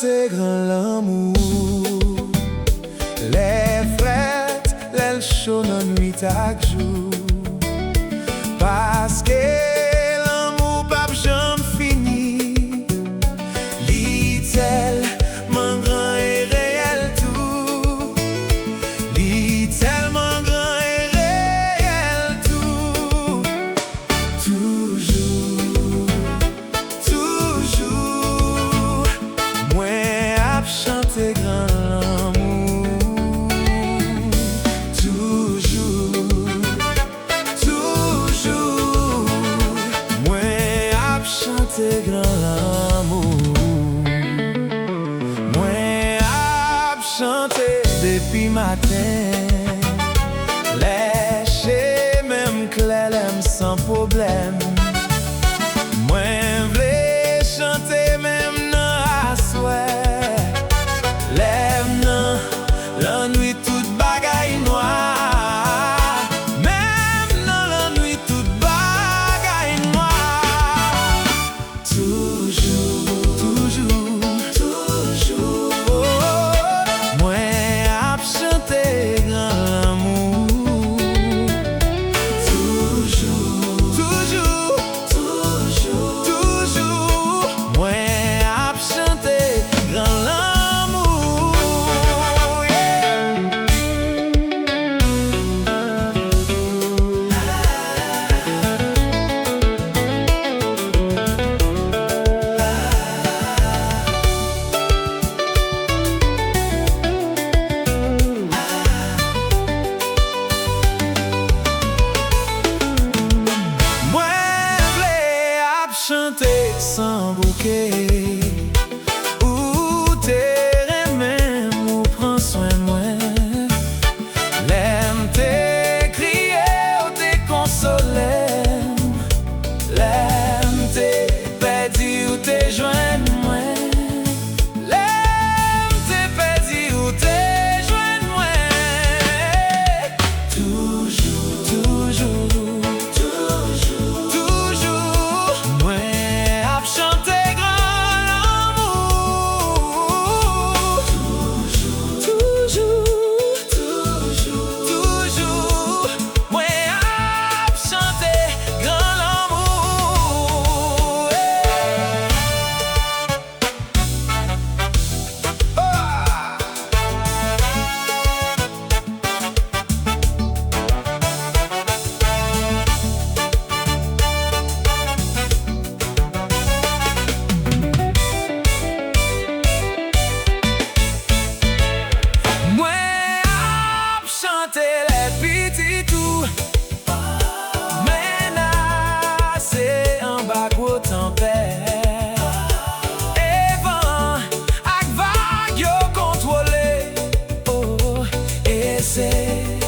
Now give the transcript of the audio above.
chanter grand l'amour. Les frettes, les chaudes en nuit à jour. Parce que l'amour pas jamais fini. Tellement grand et réel tout. Tellement grand et réel tout. Toujours, toujours, moi à chanter grand l'amour. Toujours, toujours, moi à chanter grand l'amour. Chanter depuis matin, lécher même clair sans problème. Moi v'lais chanter même dans à souhait. Lève non, la nuit toute bagaille noire. Même dans la nuit toute bagaille noire. Toujours, toujours, toujours. Chanter sans bouquet, ou t'es même ou prends soin de moi. L'aime t'es crier ou t'es consoler. L'aime t'es pédi ou t'es joindre moi. L'aime t'es pédi ou t'es joindre moi. Toujours, toujours. Say